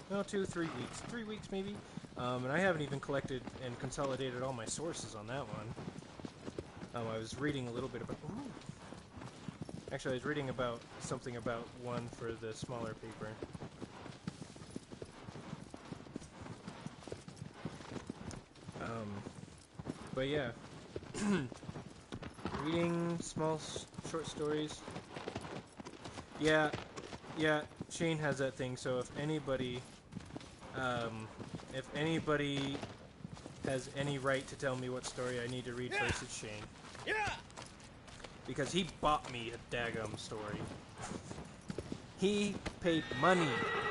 No, 3 weeks. 3 weeks, maybe. And I haven't even collected and consolidated all my sources on that one. I was reading a little bit about... Ooh. Actually, I was reading about something about one for the smaller paper. But yeah, reading small short stories. Yeah, Shane has that thing, so if anybody has any right to tell me what story I need to read first, it's Shane. Yeah! Because he bought me a daggum story. He paid money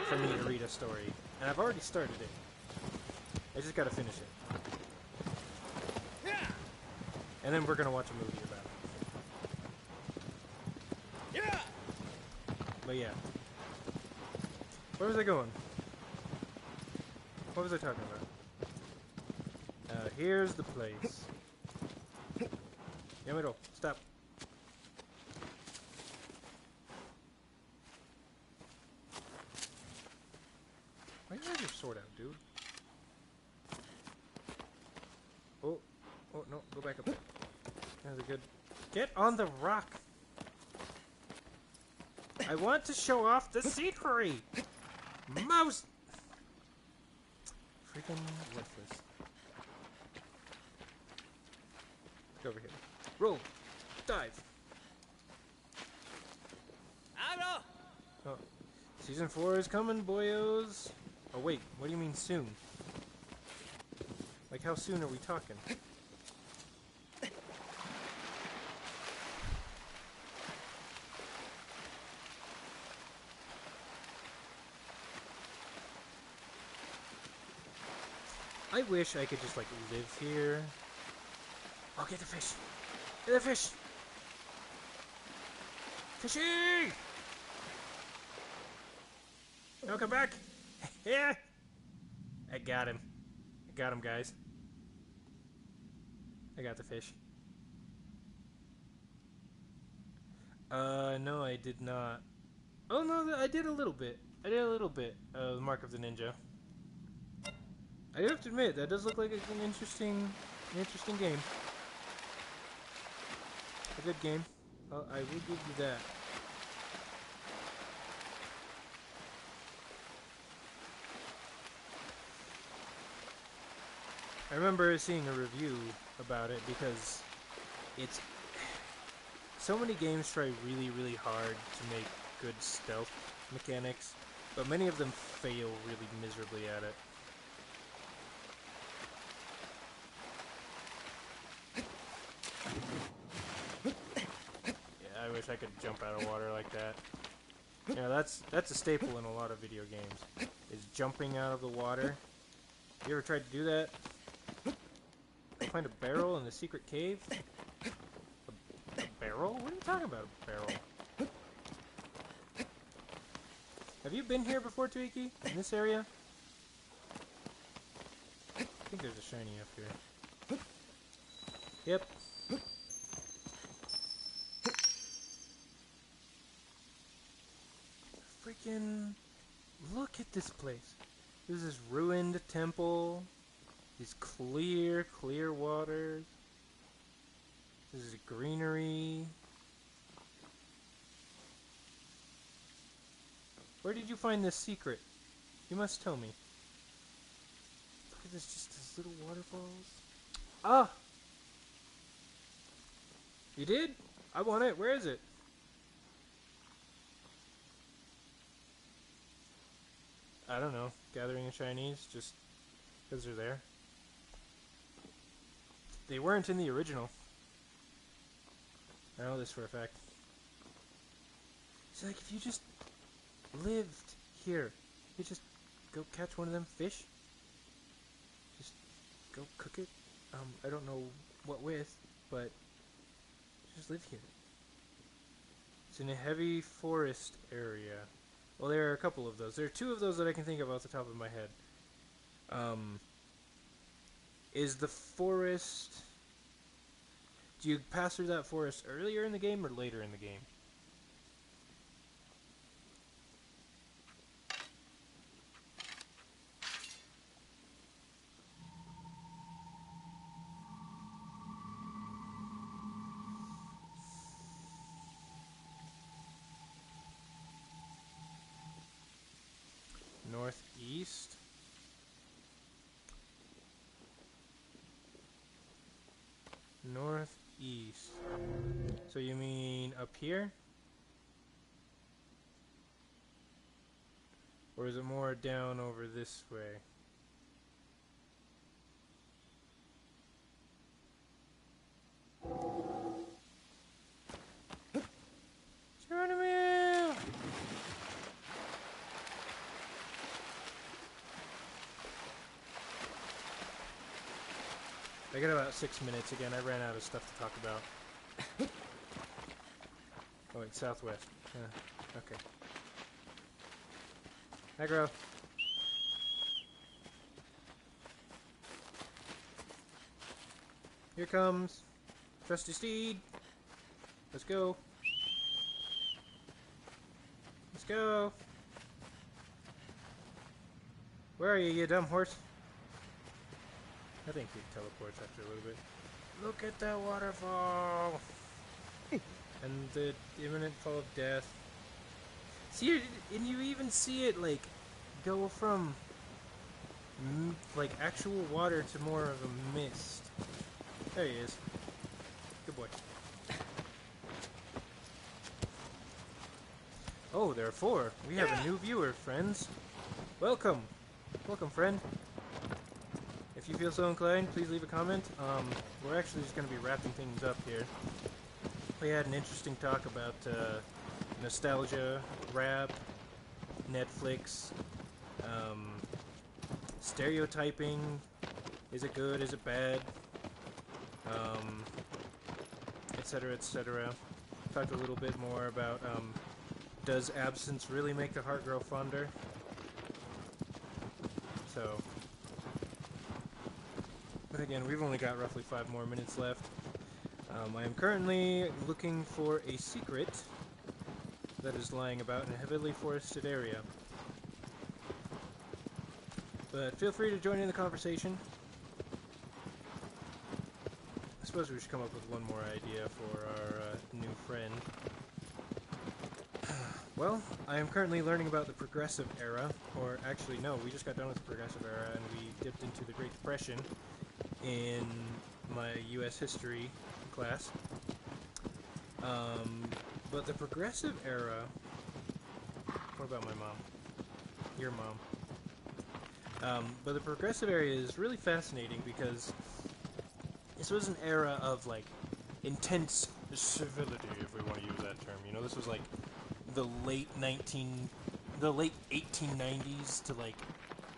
for me to read a story, and I've already started it. I just gotta finish it. And then we're gonna watch a movie about it. Yeah! But yeah. Where was I going? What was I talking about? Here's the place. Yamiro, stop. Why do you have your sword out, dude? Oh, no, go back up there. That was a good... Get on the rock! I want to show off the scenery! Mouse! Freaking worthless. Let's go over here. Roll! Dive! Out! Oh. Season 4 is coming, boyos! Oh wait, what do you mean soon? Like how soon are we talking? I wish I could just, like, live here. Oh, get the fish! Get the fish! Fishy! No, come back! Yeah! I got him. I got him, guys. I got the fish. No, I did not. Oh, no, I did a little bit. I did a little bit of Mark of the Ninja. I have to admit, that does look like an interesting game. A good game. I will give you that. I remember seeing a review about it because it's so many games try really, really hard to make good stealth mechanics, but many of them fail really miserably at it. Yeah, I wish I could jump out of water like that. Yeah, that's a staple in a lot of video games, is jumping out of the water. You ever tried to do that? Find a barrel in the secret cave? A barrel? What are you talking about, a barrel? Have you been here before, Tweaky? In this area? I think there's a shiny up here. Yep. Freaking look at this place. There's this ruined temple. These clear waters. This is greenery. Where did you find this secret? You must tell me. Look at this, just these little waterfalls. Ah! You did? I want it. Where is it? I don't know. Gathering a shinies just because they're there. They weren't in the original. I know this for a fact. It's like if you just lived here, you just go catch one of them fish. Just go cook it. I don't know what with, but just live here. It's in a heavy forest area. Well, there are a couple of those. There are two of those that I can think of off the top of my head. Is the forest... Do you pass through that forest earlier in the game or later in the game? Northeast? Northeast. So you mean up here? Or is it more down over this way? Geronimo! I got about 6 minutes again. I ran out of stuff to talk about. Oh wait, southwest. Okay. Aggro. Here comes trusty steed. Let's go. Let's go. Where are you, you dumb horse? I think he teleports after a little bit. Look at that waterfall! And the imminent fall of death. See, and you even see it, like, go from, like, actual water to more of a mist. There he is. Good boy. Oh, there are 4. We have a new viewer, friends. Welcome. Welcome, friend. If you feel so inclined, please leave a comment. We're actually just going to be wrapping things up here. We had an interesting talk about nostalgia, rap, Netflix, stereotyping. Is it good? Is it bad? Etc. etc. Talked a little bit more about does absence really make the heart grow fonder? So, but again, we've only got roughly 5 more minutes left. I am currently looking for a secret that is lying about in a heavily forested area. But feel free to join in the conversation. I suppose we should come up with one more idea for our new friend. Well, I am currently learning about the Progressive Era, or actually no, we just got done with the Progressive Era and we dipped into the Great Depression in my U.S. history class. But the progressive era... What about my mom? Your mom. But the progressive era is really fascinating because this was an era of, like, intense civility, if we want to use that term. You know, this was, like, the late 1890s to, like,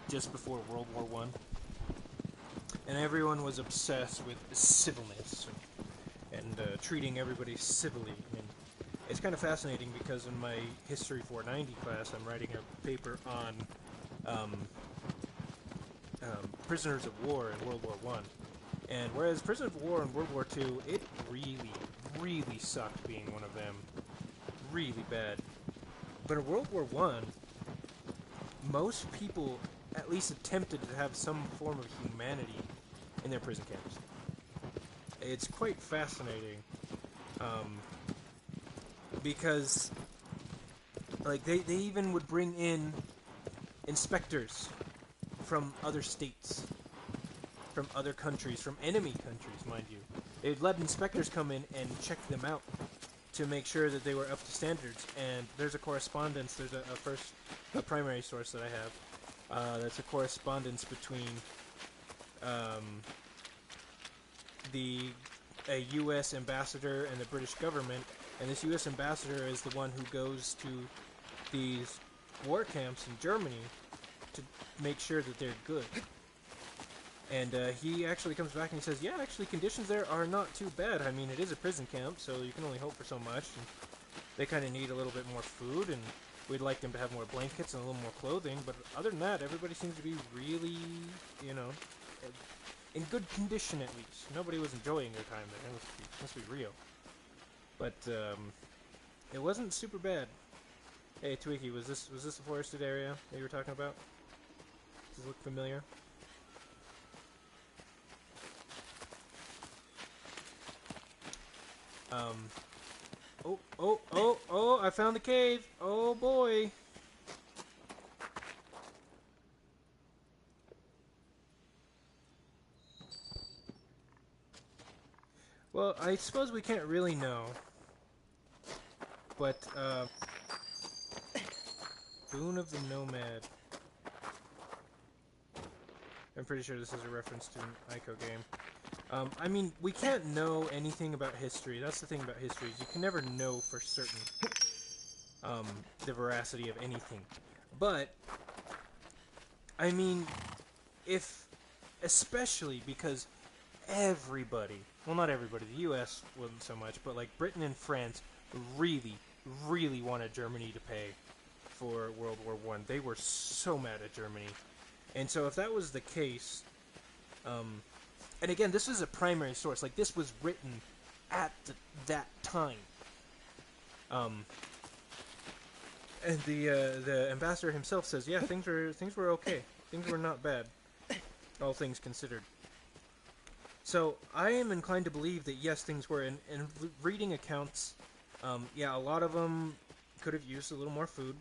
just before World War One. And everyone was obsessed with civilness and treating everybody civilly. And it's kind of fascinating because in my History 490 class, I'm writing a paper on prisoners of war in World War One. And whereas prisoners of war in World War Two, it really, really sucked being one of them. Really bad. But in World War One, most people at least attempted to have some form of humanity in their prison camps. It's quite fascinating, because, like, they even would bring in inspectors from other states, from other countries, from enemy countries, mind you. They'd let inspectors come in and check them out to make sure that they were up to standards. And there's a correspondence, there's a primary source that I have, that's a correspondence between a U.S. ambassador and the British government, and this U.S. ambassador is the one who goes to these war camps in Germany to make sure that they're good. And he actually comes back and he says, yeah, actually conditions there are not too bad. I mean, it is a prison camp, so you can only hope for so much. And they kind of need a little bit more food, and we'd like them to have more blankets and a little more clothing. But other than that, everybody seems to be really, you know, in good condition at least. Nobody was enjoying their time there. Let's be real. But it wasn't super bad. Hey, Twiki, was this the forested area that you were talking about? Does this look familiar? Oh, I found the cave. Oh, boy. Well, I suppose we can't really know. But, Boon of the Nomad. I'm pretty sure this is a reference to an Ico game. I mean, we can't know anything about history. That's the thing about history, is you can never know for certain the veracity of anything. But, I mean, especially because everybody, well, not everybody, the US wasn't so much, but like Britain and France really, really wanted Germany to pay for World War One. They were so mad at Germany. And so if that was the case, and again, this is a primary source. Like, this was written at that time. And the ambassador himself says, yeah, things were okay. Things were not bad, all things considered. So I am inclined to believe that yes, things were. And reading accounts, yeah, a lot of them could have used a little more food,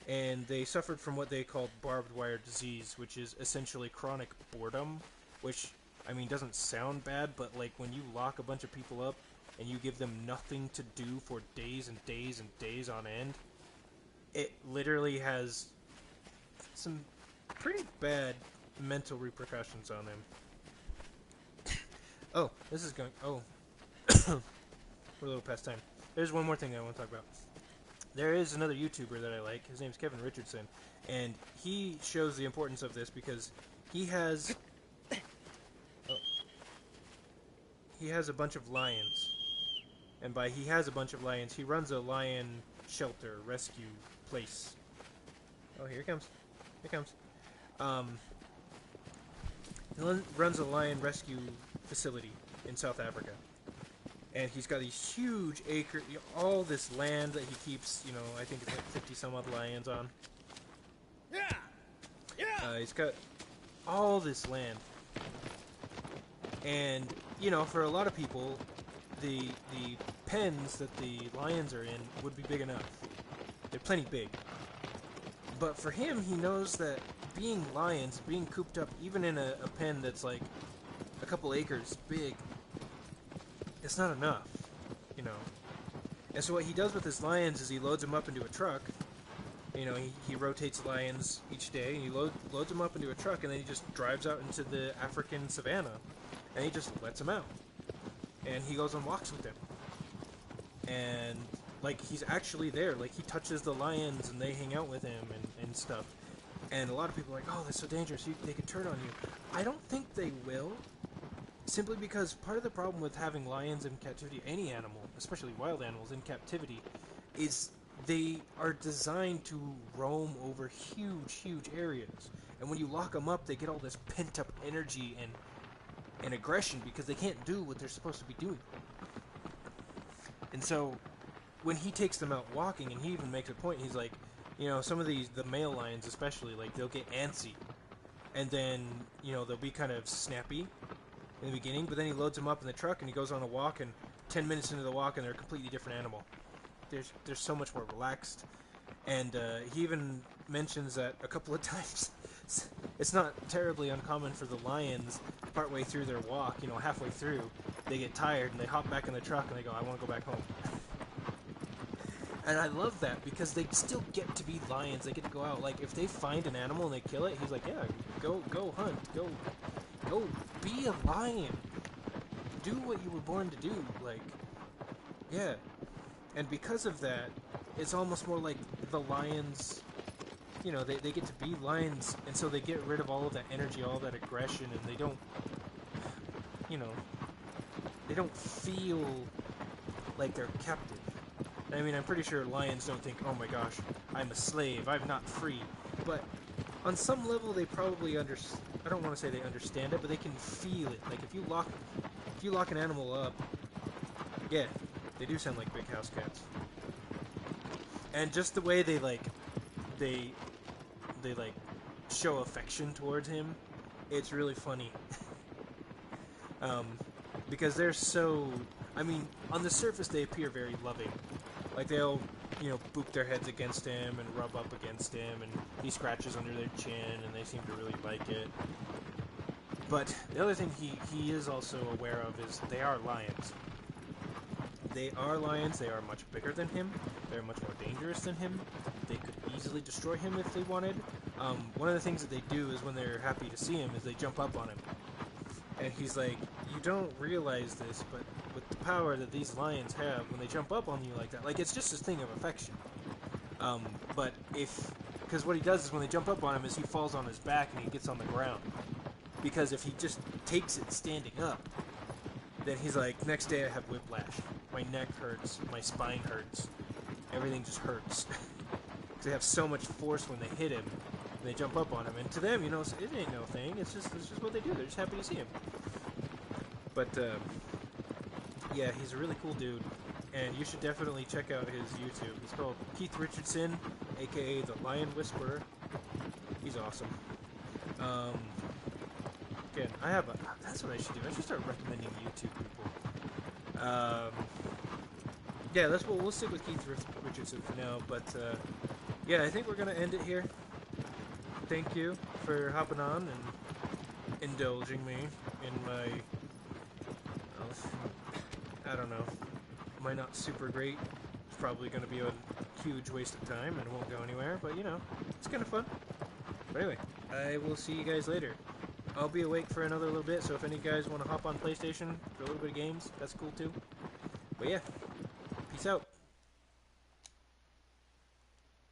and they suffered from what they called barbed wire disease, which is essentially chronic boredom, which, I mean, doesn't sound bad, but like when you lock a bunch of people up and you give them nothing to do for days and days and days on end, it literally has some pretty bad mental repercussions on them. Oh, this is going... Oh. We're a little past time. There's one more thing I want to talk about. There is another YouTuber that I like. His name's Kevin Richardson. And he shows the importance of this because he has... he has a bunch of lions. And by he has a bunch of lions, he runs a lion shelter, rescue place. Oh, here he comes. Here he comes. He runs a lion rescue facility in South Africa. And he's got these huge acres, all this land that he keeps, you know, I think it's like 50 some odd lions on. Yeah! Yeah! He's got all this land. And, you know, for a lot of people, the pens that the lions are in would be big enough. They're plenty big. But for him, he knows that being lions, being cooped up, even in a pen that's like a couple acres big, it's not enough, you know. And so what he does with his lions is he loads them up into a truck. You know, he rotates lions each day, and he loads them up into a truck, and then he just drives out into the African savannah, and he just lets them out. And he goes on walks with them. And, like, he's actually there. Like, he touches the lions, and they hang out with him and stuff. And a lot of people are like, oh, that's so dangerous, they could turn on you. I don't think they will, simply because part of the problem with having lions in captivity, any animal, especially wild animals in captivity, is they are designed to roam over huge areas. And when you lock them up, they get all this pent-up energy and aggression because they can't do what they're supposed to be doing. And so, when he takes them out walking, and he even makes a point, he's like, you know, some of the male lions especially, like, they'll get antsy. And then, you know, they'll be kind of snappy in the beginning, but then he loads them up in the truck and he goes on a walk, and 10 minutes into the walk and they're a completely different animal. They're so much more relaxed. And he even mentions that a couple of times. It's not terribly uncommon for the lions, partway through their walk, you know, halfway through, they get tired and they hop back in the truck and they go, I want to go back home. And I love that because they still get to be lions. They get to go out. Like, if they find an animal and they kill it, he's like, yeah, go hunt. Go be a lion. Do what you were born to do. Like, yeah. And because of that, it's almost more like the lions, you know, they get to be lions, and so they get rid of all of that energy, all of that aggression, and they don't, you know, they don't feel like they're captive. I mean, I'm pretty sure lions don't think, oh my gosh, I'm a slave, I'm not free. But on some level, they probably I don't want to say they understand it, but they can feel it. Like, if you lock an animal up, yeah, they do sound like big house cats. And just the way they show affection towards him, it's really funny. Because they're so, I mean, on the surface they appear very loving. Like, they'll, you know, boop their heads against him and rub up against him, and he scratches under their chin, and they seem to really like it. But the other thing he is also aware of is they are lions. They are lions, they are much bigger than him, they're much more dangerous than him, they could easily destroy him if they wanted. One of the things that they do is when they're happy to see him is they jump up on him. And he's like, you don't realize this, but with the power that these lions have, when they jump up on you like that, like, it's just this thing of affection. But because what he does is when they jump up on him is he falls on his back and he gets on the ground. Because if he just takes it standing up, then he's like, next day I have whiplash. My neck hurts, my spine hurts, everything just hurts. Because they have so much force when they hit him, and they jump up on him. And to them, you know, it ain't no thing, it's just what they do, they're just happy to see him. But, yeah, he's a really cool dude, and you should definitely check out his YouTube. He's called Keith Richardson, aka the Lion Whisperer. He's awesome. Again, that's what I should do. I should start recommending YouTube people. Yeah, we'll stick with Keith Richardson for now, but, yeah, I think we're gonna end it here. Thank you for hopping on and indulging me in my, I don't know, my not super great. It's probably gonna be a huge waste of time and it won't go anywhere, but, you know, it's kind of fun. But anyway, I will see you guys later. I'll be awake for another little bit, so if any guys want to hop on PlayStation for a little bit of games, that's cool too. But yeah, peace out.